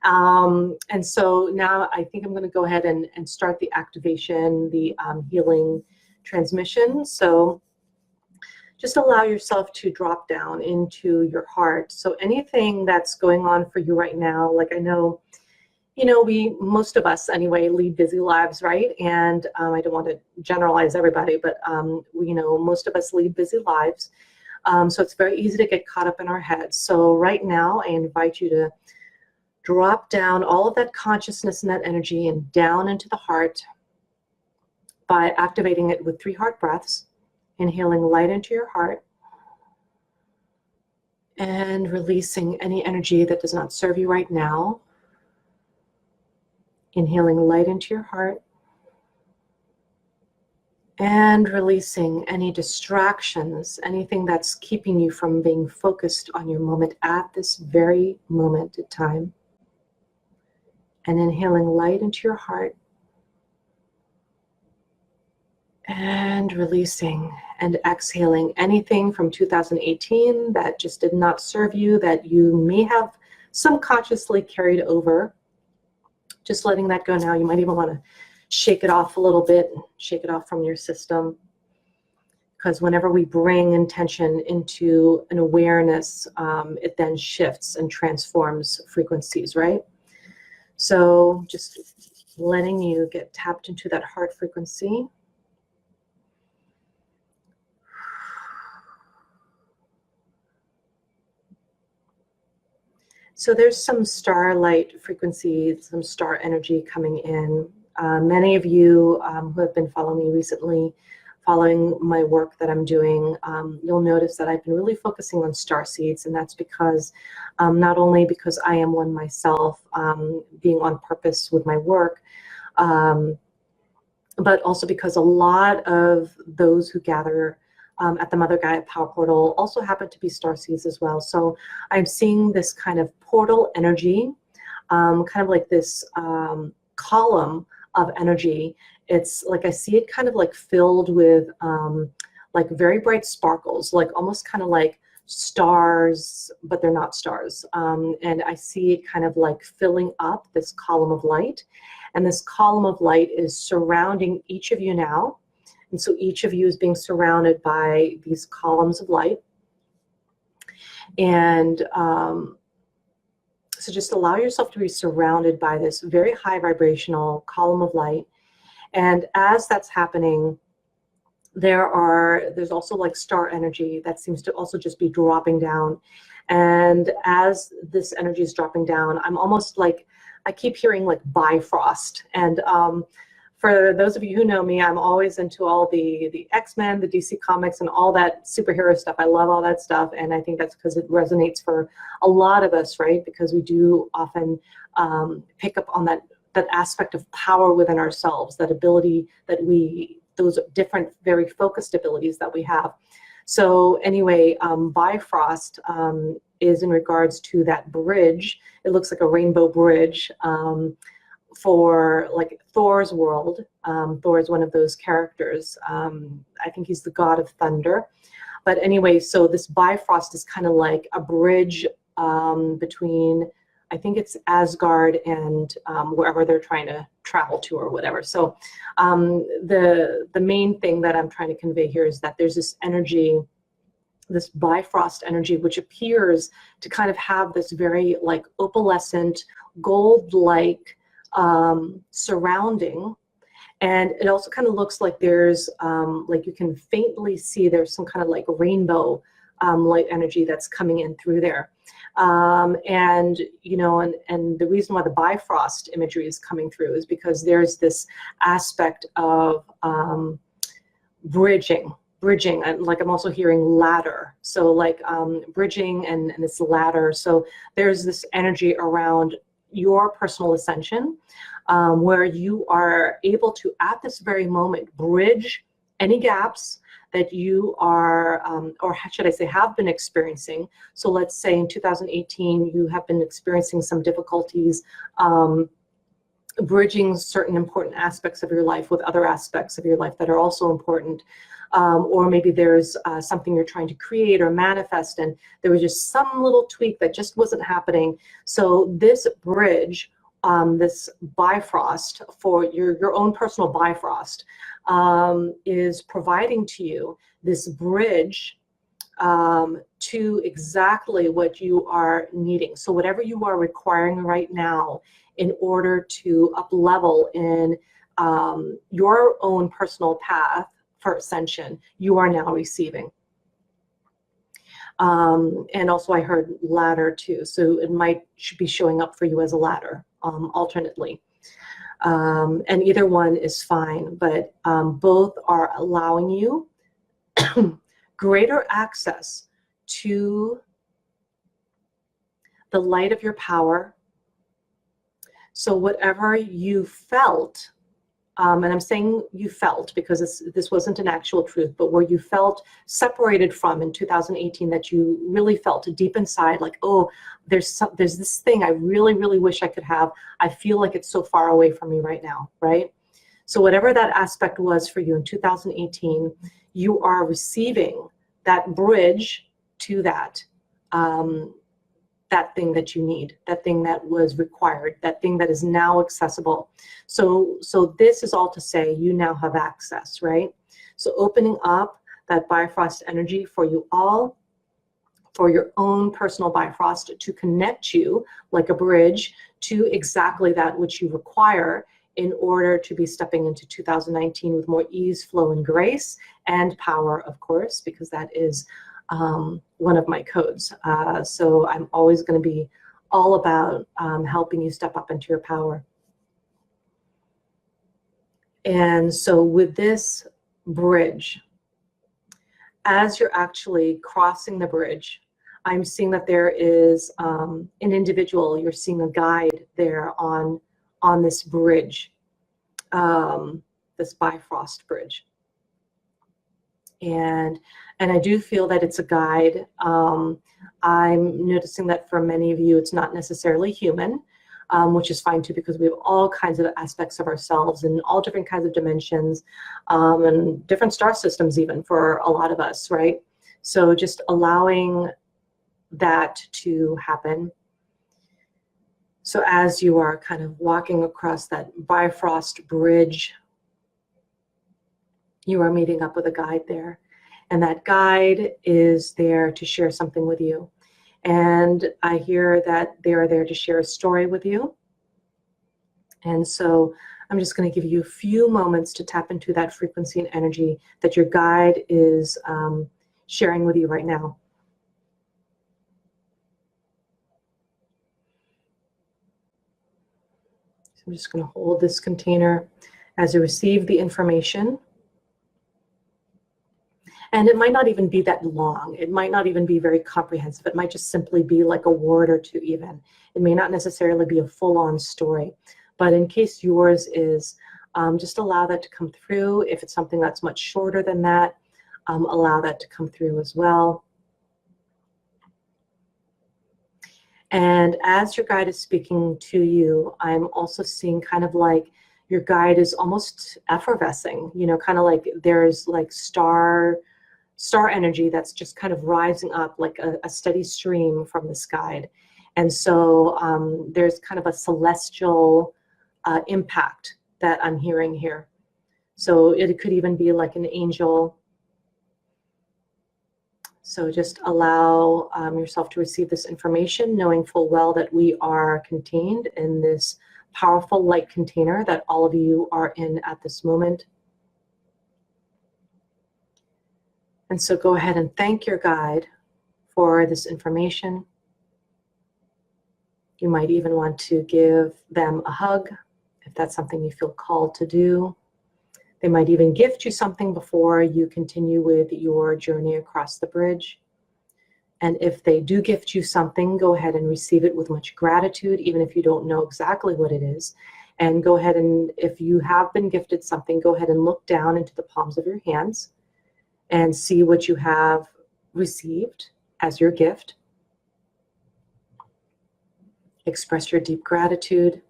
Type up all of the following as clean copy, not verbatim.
And so now I think I'm going to go ahead and start the activation, the healing transmission. So just allow yourself to drop down into your heart. So anything that's going on for you right now, like I know, you know, most of us anyway, lead busy lives, right? And I don't want to generalize everybody, but you know, most of us lead busy lives. So it's very easy to get caught up in our heads. So right now, I invite you to drop down all of that consciousness and that energy and down into the heart by activating it with 3 heart breaths. Inhaling light into your heart and releasing any energy that does not serve you right now. Inhaling light into your heart and releasing any distractions, anything that's keeping you from being focused on your moment at this very moment in time. And inhaling light into your heart and releasing and exhaling anything from 2018 that just did not serve you, that you may have subconsciously carried over. Just letting that go now. You might even want to shake it off a little bit, shake it off from your system. Because whenever we bring intention into an awareness, it then shifts and transforms frequencies, right? So just letting you get tapped into that heart frequency. So there's some starlight frequency, some star energy coming in. Many of you who have been following me recently, following my work that I'm doing, you'll notice that I've been really focusing on star seeds, and that's because not only because I am one myself, being on purpose with my work, but also because a lot of those who gather at the Mother Gaia Power Portal also happen to be star seeds as well. So I'm seeing this kind of portal energy, kind of like this column of energy. It's like I see it kind of like filled with like very bright sparkles, like almost kind of like stars, but they're not stars. And I see it kind of like filling up this column of light. And this column of light is surrounding each of you now. And so each of you is being surrounded by these columns of light. And so just allow yourself to be surrounded by this very high vibrational column of light. And as that's happening, there's also like star energy that seems to also just be dropping down. And as this energy is dropping down, I'm almost like, I keep hearing like Bifrost. And for those of you who know me, I'm always into all the X-Men, the DC comics, and all that superhero stuff. I love all that stuff, and I think that's because it resonates for a lot of us, right? Because we do often pick up on that aspect of power within ourselves, that ability that those different, very focused abilities that we have. So anyway, Bifrost is in regards to that bridge. It looks like a rainbow bridge. For like Thor's world. Thor is one of those characters. I think he's the god of thunder. But anyway, so this Bifrost is kind of like a bridge between, I think it's Asgard and wherever they're trying to travel to or whatever. So the main thing that I'm trying to convey here is that there's this energy, this Bifrost energy, which appears to kind of have this very like opalescent, gold-like surrounding, and it also kind of looks like there's like you can faintly see there's some kind of like rainbow light energy that's coming in through there, and you know, and the reason why the Bifrost imagery is coming through is because there's this aspect of bridging, and like I'm also hearing ladder, so like bridging and this ladder. So there's this energy around your personal ascension, where you are able to, at this very moment, bridge any gaps that you are, or should I say, have been experiencing. So let's say in 2018, you have been experiencing some difficulties bridging certain important aspects of your life with other aspects of your life that are also important. Or maybe there's something you're trying to create or manifest, and there was just some little tweak that just wasn't happening. So this bridge, this Bifrost, for your own personal Bifrost, is providing to you this bridge to exactly what you are needing. So whatever you are requiring right now in order to up level in your own personal path for ascension, you are now receiving. And also I heard ladder too, so it should be showing up for you as a ladder alternately. And either one is fine, but both are allowing you greater access to the light of your power. So whatever you felt, and I'm saying you felt because this wasn't an actual truth, but where you felt separated from in 2018, that you really felt deep inside, like, oh, there's this thing I really, really wish I could have. I feel like it's so far away from me right now, right? So whatever that aspect was for you in 2018, you are receiving that bridge to that, that thing that you need, that thing that was required, that thing that is now accessible. So this is all to say you now have access, right? So opening up that Bifrost energy for you all, for your own personal Bifrost, to connect you like a bridge to exactly that which you require in order to be stepping into 2019 with more ease, flow, and grace, and power, of course, because that is one of my codes. So I'm always going to be all about helping you step up into your power. And so with this bridge, as you're actually crossing the bridge, I'm seeing that there is an individual, you're seeing a guide there on this bridge, this Bifrost bridge. And I do feel that it's a guide. I'm noticing that for many of you, it's not necessarily human, which is fine too, because we have all kinds of aspects of ourselves and all different kinds of dimensions, and different star systems even for a lot of us, right? So just allowing that to happen. So as you are kind of walking across that Bifrost bridge, you are meeting up with a guide there. And that guide is there to share something with you. And I hear that they are there to share a story with you. And so I'm just going to give you a few moments to tap into that frequency and energy that your guide is sharing with you right now. So I'm just going to hold this container as you receive the information. And it might not even be that long. It might not even be very comprehensive. It might just simply be like a word or two even. It may not necessarily be a full-on story. But in case yours is, just allow that to come through. If it's something that's much shorter than that, allow that to come through as well. And as your guide is speaking to you, I'm also seeing kind of like your guide is almost effervescing, you know, kind of like there's like star energy that's just kind of rising up like a steady stream from this guide. And so there's kind of a celestial impact that I'm hearing here. So it could even be like an angel. So just allow yourself to receive this information, knowing full well that we are contained in this powerful light container that all of you are in at this moment. And so go ahead and thank your guide for this information. You might even want to give them a hug if that's something you feel called to do. They might even gift you something before you continue with your journey across the bridge. And if they do gift you something, go ahead and receive it with much gratitude, even if you don't know exactly what it is. And go ahead and, if you have been gifted something, go ahead and look down into the palms of your hands and see what you have received as your gift. Express your deep gratitude.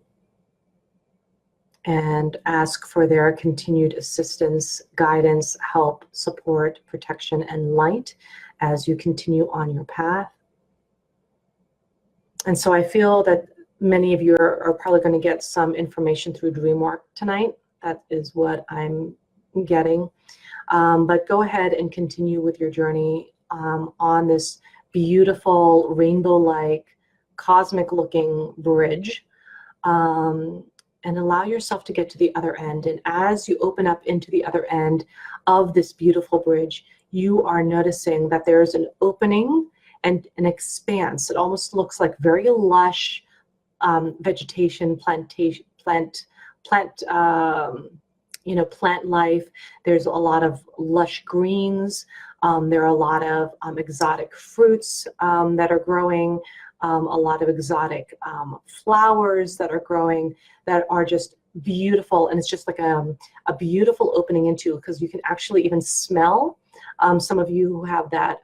and ask for their continued assistance, guidance, help, support, protection, and light as you continue on your path. And so I feel that many of you are probably going to get some information through dream work tonight. That is what I'm getting. But go ahead and continue with your journey on this beautiful rainbow-like cosmic-looking bridge, and allow yourself to get to the other end. And as you open up into the other end of this beautiful bridge, you are noticing that there's an opening and an expanse. It almost looks like very lush vegetation, plant life. There's a lot of lush greens. There are a lot of exotic fruits that are growing, a lot of exotic flowers that are growing that are just beautiful. And it's just like a beautiful opening into, because you can actually even smell, some of you who have that,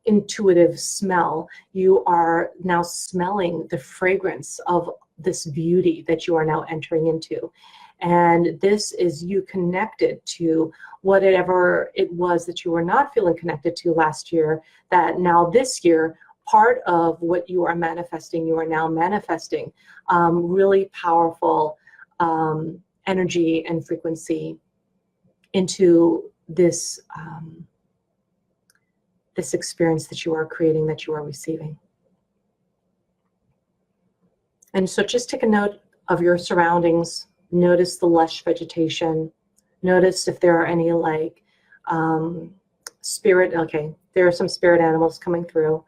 intuitive smell, you are now smelling the fragrance of this beauty that you are now entering into. And this is you connected to whatever it was that you were not feeling connected to last year, that now this year, part of what you are manifesting, you are now manifesting really powerful energy and frequency into this this experience that you are creating, that you are receiving. And so just take a note of your surroundings. Notice the lush vegetation. Notice if there are any like spirit, okay, there are some spirit animals coming through.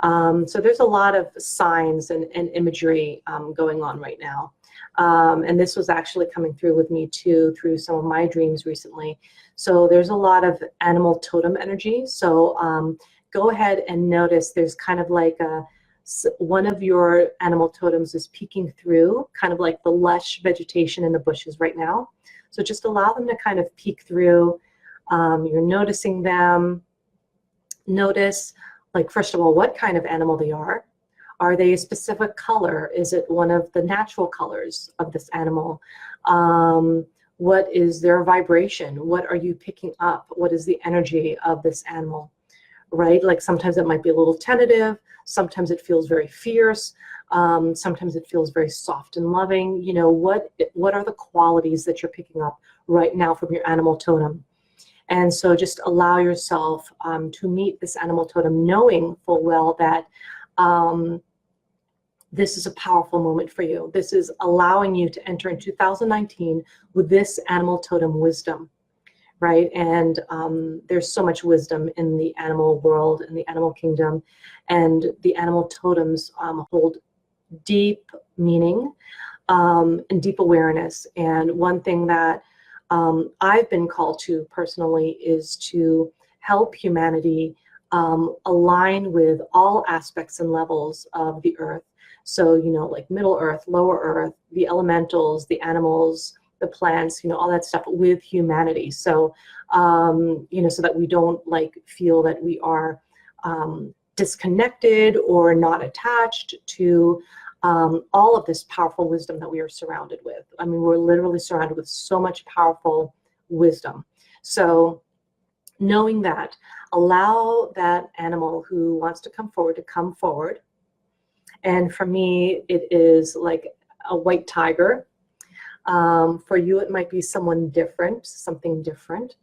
So there's a lot of signs and imagery going on right now. And this was actually coming through with me too, through some of my dreams recently. So there's a lot of animal totem energy. So go ahead and notice there's kind of like one of your animal totems is peeking through kind of like the lush vegetation in the bushes right now. So just allow them to kind of peek through. You're noticing them. Notice, like, first of all, what kind of animal they are. Are they a specific color? Is it one of the natural colors of this animal? What is their vibration? What are you picking up? What is the energy of this animal, right? Like sometimes it might be a little tentative. Sometimes it feels very fierce. Sometimes it feels very soft and loving. You know, what are the qualities that you're picking up right now from your animal totem? And so just allow yourself to meet this animal totem, knowing full well that this is a powerful moment for you. This is allowing you to enter in 2019 with this animal totem wisdom, right? And there's so much wisdom in the animal world, in the animal kingdom, and the animal totems hold deep meaning and deep awareness. And one thing that I've been called to personally is to help humanity align with all aspects and levels of the earth. So, you know, like Middle Earth, Lower Earth, the elementals, the animals, the plants, you know, all that stuff with humanity. So, you know, so that we don't like feel that we are disconnected or not attached to all of this powerful wisdom that we are surrounded with. I mean, we're literally surrounded with so much powerful wisdom. So knowing that, allow that animal who wants to come forward to come forward. And for me, it is like a white tiger. For you, it might be someone different, something different.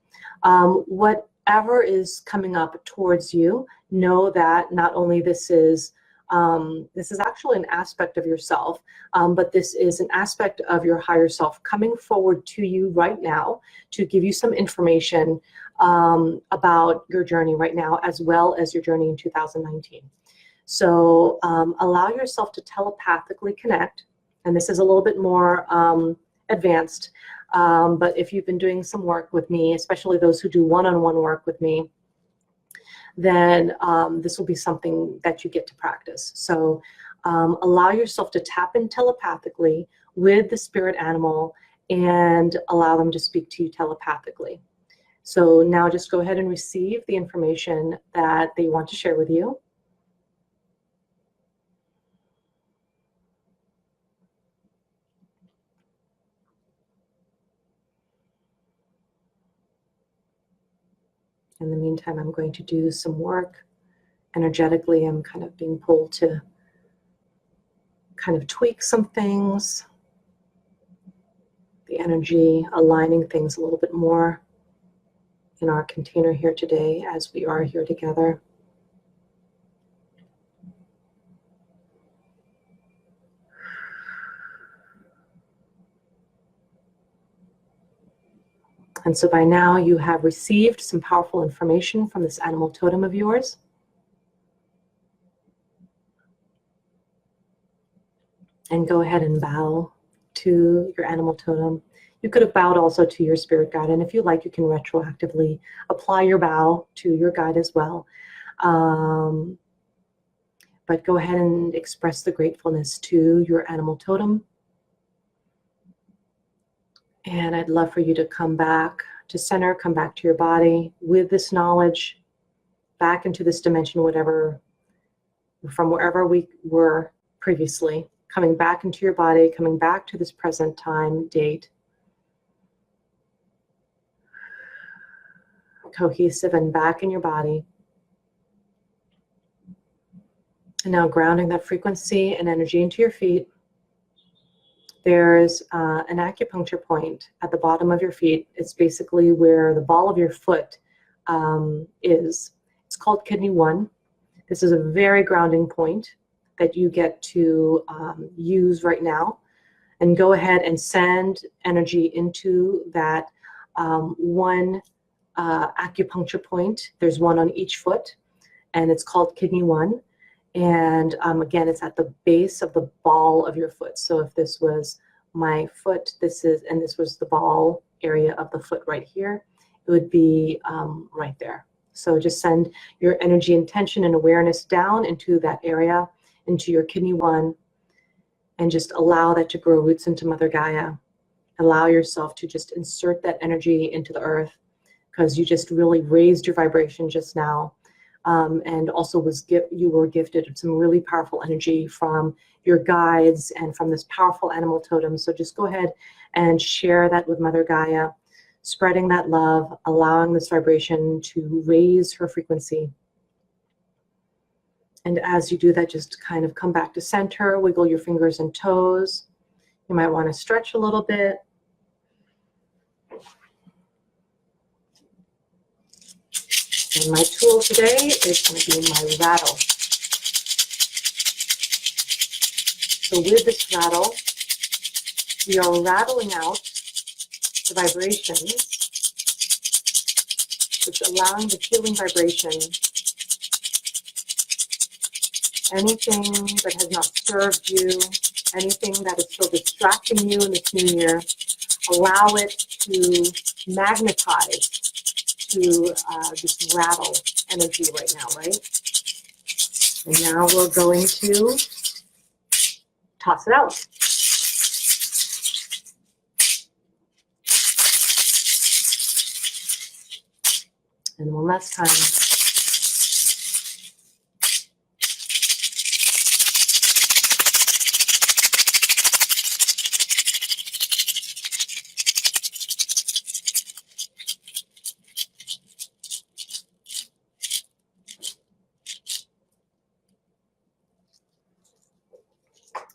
Whatever is coming up towards you, know that not only this is actually an aspect of yourself, but this is an aspect of your higher self coming forward to you right now to give you some information about your journey right now, as well as your journey in 2019. So allow yourself to telepathically connect, and this is a little bit more advanced, but if you've been doing some work with me, especially those who do one-on-one work with me, then this will be something that you get to practice. So allow yourself to tap in telepathically with the spirit animal and allow them to speak to you telepathically. So now just go ahead and receive the information that they want to share with you. In the meantime, I'm going to do some work. Energetically, I'm kind of being pulled to kind of tweak some things. The energy aligning things a little bit more in our container here today as we are here together. And so by now you have received some powerful information from this animal totem of yours. And go ahead and bow to your animal totem. You could have bowed also to your spirit guide, and if you like, you can retroactively apply your bow to your guide as well. But go ahead and express the gratefulness to your animal totem. And I'd love for you to come back to center, come back to your body with this knowledge, back into this dimension, from wherever we were previously, coming back into your body, coming back to this present time, date. Cohesive and back in your body. And now grounding that frequency and energy into your feet. There's an acupuncture point at the bottom of your feet. It's basically where the ball of your foot is. It's called kidney 1. This is a very grounding point that you get to use right now. And go ahead and send energy into that one acupuncture point. There's one on each foot, and it's called kidney 1. And again, it's at the base of the ball of your foot. So if this was my foot, this was the ball area of the foot right here, it would be right there. So just send your energy, intention, and awareness down into that area, into your kidney 1, and just allow that to grow roots into Mother Gaia. Allow yourself to just insert that energy into the earth, because you just really raised your vibration just now. And also you were gifted some really powerful energy from your guides and from this powerful animal totem. So just go ahead and share that with Mother Gaia, spreading that love, allowing this vibration to raise her frequency. And as you do that, just kind of come back to center, wiggle your fingers and toes. You might want to stretch a little bit. And my tool today is going to be my rattle. So with this rattle, we are rattling out the vibrations, just allowing the healing vibration, anything that has not served you, anything that is still distracting you in this new year, allow it to magnetize to this rattle energy right now, right? And now we're going to toss it out. And one last time.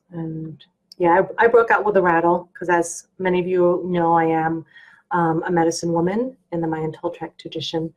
And yeah, I broke out with a rattle because, as many of you know, I am a medicine woman in the Mayan Toltec tradition.